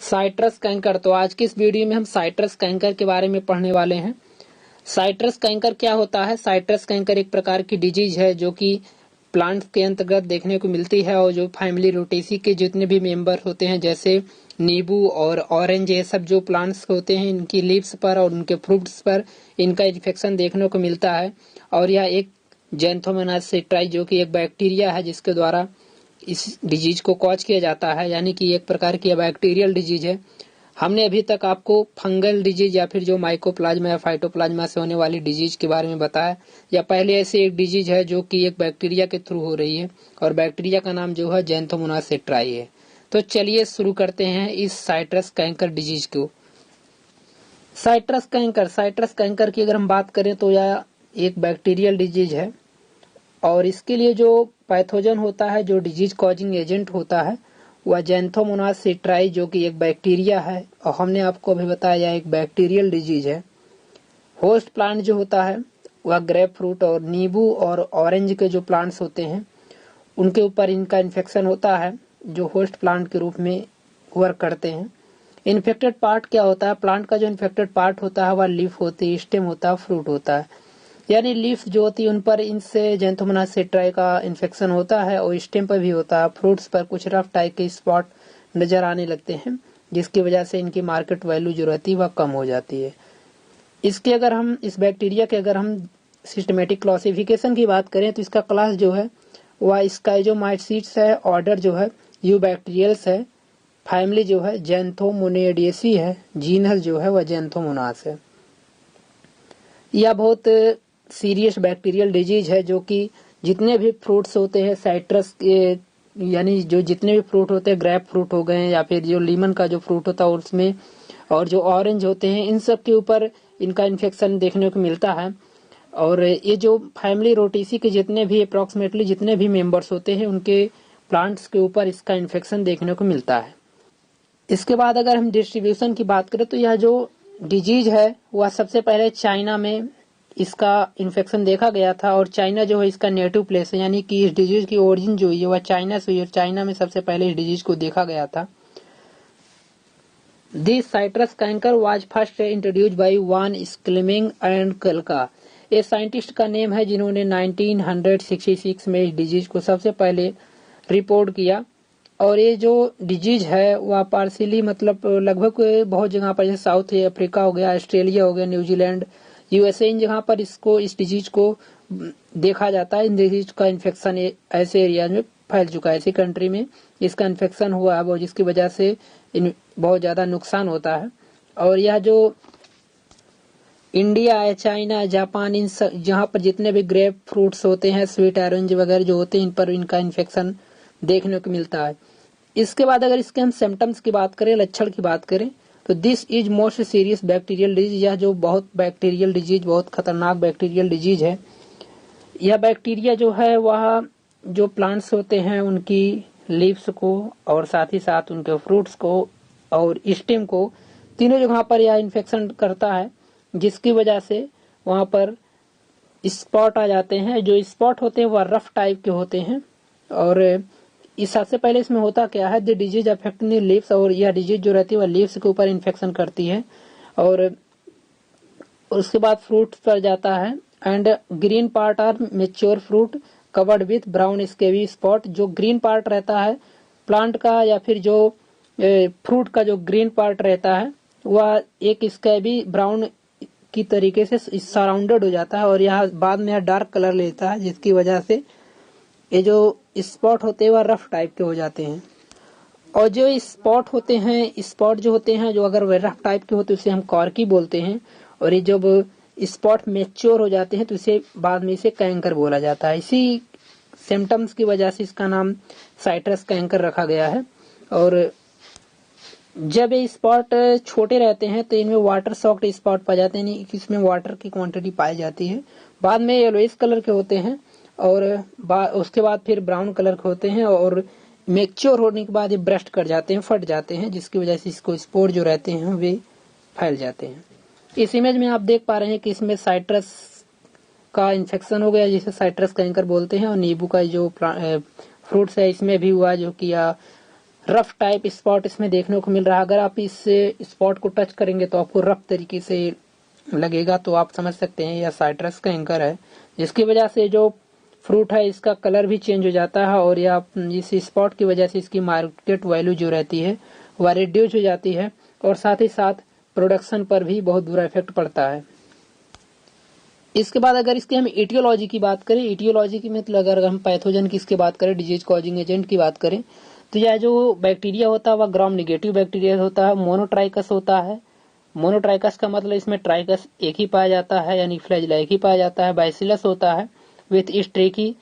Citrus canker. तो आज की इस वीडियो में हम साइट्रस कैंकर के बारे में पढ़ने वाले हैं। साइट्रस कैंकर क्या होता है? साइट्रस कैंकर एक प्रकार की डिजीज है जो कि प्लांट्स के अंतर्गत देखने को मिलती है और जो फैमिली रोटेसी के जितने भी मेंबर होते हैं जैसे नींबू और ऑरेंज, ये सब जो प्लांट्स होते हैं इनकी लीव्स पर और उनके फ्रूट्स पर इनका इन्फेक्शन देखने को मिलता है। और यह एक जैंथोमोनास सेट्राई जो कि एक बैक्टीरिया है जिसके द्वारा इस डिजीज को कॉज किया जाता है, यानी कि एक प्रकार की बैक्टीरियल डिजीज है। हमने अभी तक आपको फंगल डिजीज या फिर जो माइकोप्लाज्मा या फाइटोप्लाज्मा से होने वाली डिजीज के बारे में बताया, या पहले ऐसी एक डिजीज है जो कि एक बैक्टीरिया के थ्रू हो रही है और बैक्टीरिया का नाम जो है जैंथोमोनास सेट्राई है। तो चलिए शुरू करते हैं इस साइट्रस कैंकर डिजीज को। साइट्रस कैंकर की अगर हम बात करें तो यह एक बैक्टीरियल डिजीज है और इसके लिए जो पैथोजन होता है, जो डिजीज कॉजिंग एजेंट होता है, वह जैंथोमोनास सेट्राई जो कि एक बैक्टीरिया है और हमने आपको अभी बताया एक बैक्टीरियल डिजीज है। होस्ट प्लांट जो होता है वह ग्रेप फ्रूट और नींबू और ऑरेंज के जो प्लांट्स होते हैं उनके ऊपर इनका इन्फेक्शन होता है जो होस्ट प्लांट के रूप में वर्क करते हैं। इन्फेक्टेड पार्ट क्या होता है? प्लांट का जो इन्फेक्टेड पार्ट होता है वह लीफ होती है, स्टेम होता है, फ्रूट होता है। यानी लीफ जो होती है उन पर इनसे जैंथोमोनास सेट्राई का इन्फेक्शन होता है और स्टेम पर भी होता है। फ्रूट्स पर कुछ रफ टाइप के स्पॉट नजर आने लगते हैं जिसकी वजह से इनकी मार्केट वैल्यू जो रहती है वह कम हो जाती है। इसके अगर हम इस बैक्टीरिया के अगर हम सिस्टमेटिक क्लासिफिकेशन की बात करें तो इसका क्लास जो है वह स्काइजोमाइसीट्स है, ऑर्डर जो है यूबैक्टीरियल्स है, फैमिली जो है जैंथोमोनेडिएसी है, जीनस जो है वह जैंथोमोनास है। यह बहुत सीरियस बैक्टीरियल डिजीज है जो कि जितने भी फ्रूट्स होते हैं साइट्रस के, यानी जो जितने भी फ्रूट होते हैं, ग्रेप फ्रूट हो गए या फिर जो लीमन का जो फ्रूट होता है उसमें, और जो ऑरेंज होते हैं, इन सब के ऊपर इनका इन्फेक्शन देखने को मिलता है। और ये जो फैमिली रोटेसी के जितने भी अप्रॉक्सीमेटली जितने भी मेंबर्स होते हैं उनके प्लांट्स के ऊपर इसका इन्फेक्शन देखने को मिलता है। इसके बाद अगर हम डिस्ट्रीब्यूशन की बात करें तो यह जो डिजीज है वह सबसे पहले चाइना में इसका इन्फेक्शन देखा गया था और चाइना जो है इसका नेटिव प्लेस है, यानी कि इस डिजीज की ओरिजिन जो है वह चाइना से हुई और चाइना में सबसे पहले इस डिजीज को देखा गया था। This citrus canker was first introduced by van Schlemming and कलका। ये साइंटिस्ट का नेम है जिन्होंने 1966 में इस डिजीज को सबसे पहले रिपोर्ट किया। और ये जो डिजीज है वह पार्सियली मतलब लगभग बहुत जगह पर, जैसे साउथ अफ्रीका हो गया, ऑस्ट्रेलिया हो गया, न्यूजीलैंड, यूएसए, इन जगह पर इस डिजीज को देखा जाता है। इन डिजीज का इन्फेक्शन ऐसे एरिया में फैल चुका है, ऐसी कंट्री में इसका इन्फेक्शन हुआ है और जिसकी वजह से बहुत ज्यादा नुकसान होता है। और यह जो इंडिया है, चाइना, जापान, इन जहाँ पर जितने भी ग्रेप फ्रूट्स होते हैं, स्वीट ऑरेंज वगैरह जो होते हैं, इन पर इनका इन्फेक्शन देखने को मिलता है। इसके बाद अगर इसके हम सिम्टम्स की बात करें, लक्षण की बात करें, तो this is most serious bacterial disease. यह जो बहुत बैक्टीरियल डिजीज, बहुत खतरनाक बैक्टीरियल डिजीज है। यह बैक्टीरिया जो है वह जो प्लांट्स होते हैं उनकी लीव्स को और साथ ही साथ उनके फ्रूट्स को और स्टेम को, तीनों जगह पर यह इन्फेक्शन करता है जिसकी वजह से वहां पर स्पॉट आ जाते हैं। जो स्पॉट होते हैं वह रफ टाइप के होते हैं। और इस सबसे पहले इसमें होता क्या है, द डिजीज अफेक्टिंग लीव्स, और यह डिजीज जो रहती है वह लीव्स के ऊपर इन्फेक्शन करती है और उसके बाद फ्रूट पर जाता है। And green part are mature fruit covered with brown scabby spot. जो ग्रीन पार्ट रहता है प्लांट का या फिर जो फ्रूट का जो ग्रीन पार्ट रहता है वह एक स्केवी ब्राउन की तरीके से सराउंडेड हो जाता है और यहाँ बाद में डार्क कलर लेता है जिसकी वजह से ये जो स्पॉट होते हैं वह रफ टाइप के हो जाते हैं। और जो स्पॉट होते हैं, स्पॉट जो होते हैं जो अगर वह रफ टाइप के होते हैं उसे हम कॉर्की बोलते हैं। और ये जब स्पॉट मैच्योर हो जाते हैं तो इसे बाद में इसे कैंकर बोला जाता है। इसी सिम्टम्स की वजह से इसका नाम साइट्रस कैंकर रखा गया है। और जब ये स्पॉट छोटे रहते हैं तो इनमें वाटर सॉक्ड स्पॉट पाए जाते हैं, यानी इसमें वाटर की क्वांटिटी पाई जाती है। बाद में येलोइश कलर के होते हैं और उसके बाद फिर ब्राउन कलर के होते हैं और मैच्योर होने के बाद ये ब्रस्ट कर जाते हैं, फट जाते हैं, जिसकी वजह से इसको स्पोर जो रहते हैं वे फैल जाते हैं। इस इमेज में आप देख पा रहे हैं कि इसमें साइट्रस का इन्फेक्शन हो गया जिसे साइट्रस कैंकर बोलते हैं। और नींबू का जो फ्रूट्स है इसमें भी हुआ जो कि रफ टाइप स्पॉट इसमें देखने को मिल रहा है। अगर आप इस स्पॉट को टच करेंगे तो आपको रफ तरीके से लगेगा, तो आप समझ सकते हैं यह साइट्रस कैंकर है, जिसकी वजह से जो फ्रूट है इसका कलर भी चेंज हो जाता है और या इस स्पॉट की वजह से इसकी मार्केट वैल्यू जो रहती है वह रिड्यूस हो जाती है और साथ ही साथ प्रोडक्शन पर भी बहुत बुरा इफेक्ट पड़ता है। इसके बाद अगर इसकी हम एटियोलॉजी की बात करें, एटियोलॉजी की मतलब अगर हम पैथोजन की इसकी बात करें, डिजीज कॉजिंग एजेंट की बात करें, तो यह जो बैक्टीरिया होता है वह ग्राम नेगेटिव बैक्टीरिया होता है, मोनोट्राइकस होता है। मोनोट्राइकस का मतलब इसमें ट्राइकस एक ही पाया जाता है, यानी फ्लैजिला एक ही पाया जाता है। बैसिलस होता है विथ स्ट्रेकी,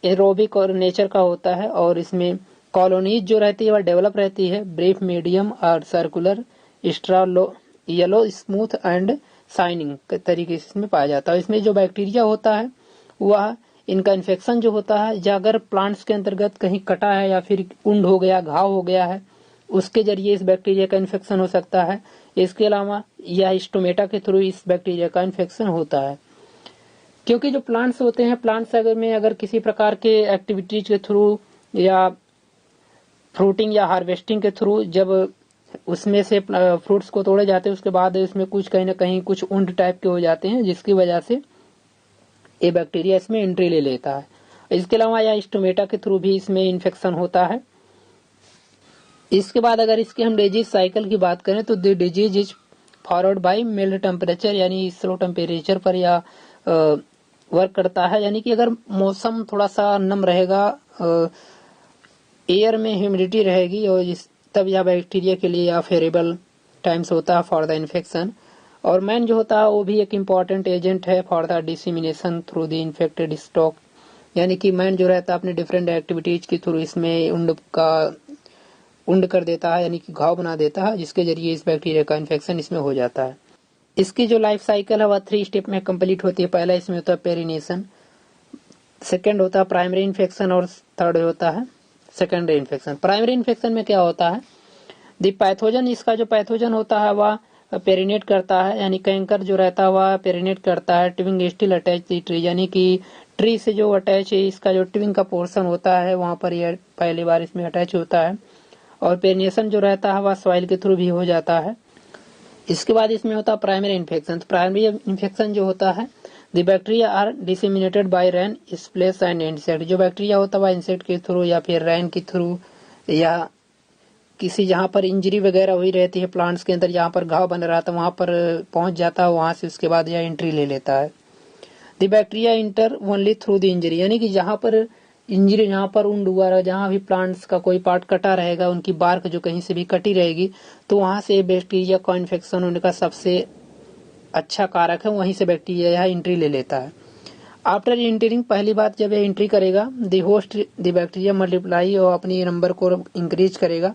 एरोबिक और नेचर का होता है और इसमें कॉलोनीज जो रहती है वह डेवलप रहती है। ब्रीफ, मीडियम और circular, straw yellow, smooth and shining तरीके से इसमें पाया जाता है। इसमें जो बैक्टीरिया होता है वह इनका इन्फेक्शन जो होता है, या अगर प्लांट्स के अंतर्गत कहीं कटा है या फिर कुंड हो गया, घाव हो गया है, उसके जरिए इस बैक्टीरिया का इन्फेक्शन हो सकता है। इसके अलावा यह स्टोमेटा के थ्रू इस बैक्टीरिया का इन्फेक्शन होता है। क्योंकि जो प्लांट्स होते हैं, प्लांट्स अगर किसी प्रकार के एक्टिविटीज के थ्रू या फ्रूटिंग या हार्वेस्टिंग के थ्रू जब उसमें से फ्रूट्स को तोड़े जाते हैं, उसके बाद इसमें कुछ कहीं ना कहीं कुछ उंड टाइप के हो जाते हैं, जिसकी वजह से ये बैक्टीरिया इसमें एंट्री ले लेता है। इसके अलावा या स्टोमेटा के थ्रू भी इसमें इन्फेक्शन होता है। इसके बाद अगर इसके हम डिजीज साइकिल की बात करें तो the disease is forward by mild temperature, यानी स्लो टेम्परेचर पर या वर्क करता है। यानी कि अगर मौसम थोड़ा सा नम रहेगा, एयर में ह्यूमिडिटी रहेगी और तब यह बैक्टीरिया के लिए या फेवरेबल टाइम्स होता है फॉर द इन्फेक्शन। और मैन जो होता है वो भी एक इम्पॉर्टेंट एजेंट है for the dissemination through the infected stock, यानी कि मैन जो रहता है अपने डिफरेंट एक्टिविटीज के थ्रू इसमें उंड कर देता है, यानी कि घाव बना देता है, जिसके जरिए इस बैक्टीरिया का इन्फेक्शन इसमें हो जाता है। इसकी जो लाइफ साइकिल है वह 3 स्टेप में कंप्लीट होती है। पहला इसमें होता है पेरिनेशन, सेकेंड होता है प्राइमरी इन्फेक्शन और थर्ड होता है सेकेंडरी इन्फेक्शन। प्राइमरी इन्फेक्शन में क्या होता है, द पैथोजन, इसका जो पैथोजन होता है वह पेरिनेट करता है, यानी कैंकर जो रहता है वह पेरिनेट करता है। ट्विंग स्टिल अटैच द ट्री, यानी कि ट्री से जो अटैच है इसका जो ट्विंग का पोर्शन होता है वहां पर यह पहली बार इसमें अटैच होता है। और पेरिनेशन जो रहता है वह सॉइल के थ्रू भी हो जाता है। इसके बाद इसमें होता है प्राइमरी इन्फेक्शन। प्राइमरी इन्फेक्शन जो होता है, the bacteria are disseminated by rain, splash and insect, जो बैक्टीरिया होता है वह इंसेक्ट के थ्रू या फिर रेन के थ्रू या किसी जहाँ पर इंजरी वगैरह हुई रहती है प्लांट्स के अंदर, जहाँ पर घाव बन रहा था वहां पर पहुंच जाता है, वहां से उसके बाद यह एंट्री ले लेता है। The bacteria inter only through the injury, यानी कि जहाँ पर इंजरी, जहाँ पर उंड हुआ रहा, जहाँ भी प्लांट्स का कोई पार्ट कटा रहेगा, उनकी बार्क जो कहीं से भी कटी रहेगी, तो वहां से बैक्टीरिया का इन्फेक्शन होने का सबसे अच्छा कारक है, वहीं से बैक्टीरिया यह एंट्री ले लेता है। आफ्टर एंटरिंग, पहली बात जब यह एंट्री करेगा, the host the bacteria multiply और अपनी नंबर को इंक्रीज करेगा,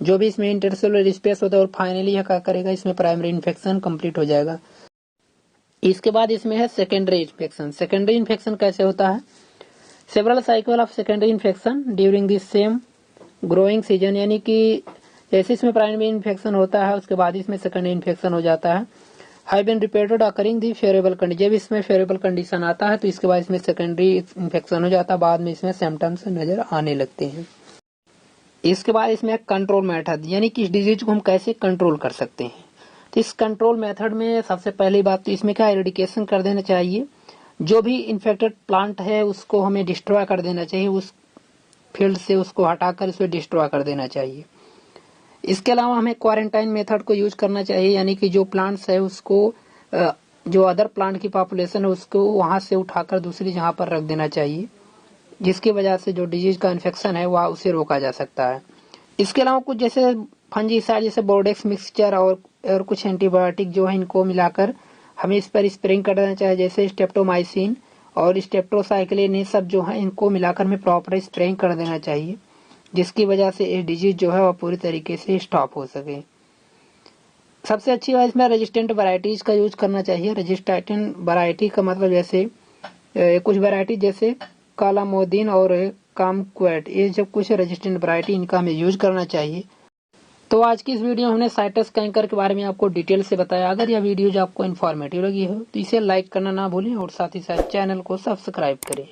जो भी इसमें इंटरसेलुलर स्पेस होता है, और फाइनली यह क्या करेगा, इसमें प्राइमरी इन्फेक्शन कंप्लीट हो जाएगा। इसके बाद इसमें है सेकेंडरी इन्फेक्शन। सेकेंडरी इन्फेक्शन कैसे होता है, several cycle of secondary infection during the same growing season, यानी कि जैसे इसमें प्राइमरी इन्फेक्शन होता है उसके बाद इसमें सेकेंडरी इन्फेक्शन हो जाता है। Have been reported occurring the favourable condition, जब इसमें फेवरेबल कंडीशन आता है तो इसके बाद इसमें सेकेंडरी इन्फेक्शन हो जाता है, बाद में इसमें सिम्टम्स नजर आने लगते हैं। इसके बाद इसमें कंट्रोल मेथड, यानी कि इस डिजीज को हम कैसे कंट्रोल कर सकते हैं। तो इस कंट्रोल मेथड में सबसे पहली बात तो इसमें क्या एरेडिकेशन कर देना चाहिए, जो भी इन्फेक्टेड प्लांट है उसको हमें डिस्ट्रॉय कर देना चाहिए, उस फील्ड से उसको हटाकर उसे डिस्ट्रॉय कर देना चाहिए। इसके अलावा हमें क्वारंटाइन मेथड को यूज करना चाहिए, यानी कि जो प्लांट्स है उसको जो अदर प्लांट की पॉपुलेशन है उसको वहां से उठाकर दूसरी जगह पर रख देना चाहिए, जिसकी वजह से जो डिजीज का इन्फेक्शन है वह उसे रोका जा सकता है। इसके अलावा कुछ जैसे फंजीसाइड जैसे बोर्डेक्स मिक्सचर और कुछ एंटीबायोटिक जो है इनको मिलाकर हमें इस पर स्प्रेइंग कर देना चाहिए, जैसे स्टेप्टोमाइसिन और स्टेप्टोसाइक्लिन, ये सब जो है इनको मिलाकर हमें प्रॉपर स्प्रेइंग कर देना चाहिए, जिसकी वजह से ये डिजीज जो है वह पूरी तरीके से स्टॉप हो सके। सबसे अच्छी बात इसमें रेजिस्टेंट वैरायटीज का यूज करना चाहिए। रेजिस्टेंट वैरायटी का मतलब जैसे कुछ वैरायटी जैसे काला मोदीन और कामक्वेट, ये जब कुछ रेजिस्टेंट वैरायटी इनका हमें यूज करना चाहिए। तो आज की इस वीडियो में हमने साइट्रस कैंकर के बारे में आपको डिटेल से बताया। अगर यह वीडियो जो आपको इन्फॉर्मेटिव लगी हो तो इसे लाइक करना ना भूलें और साथ ही साथ चैनल को सब्सक्राइब करें।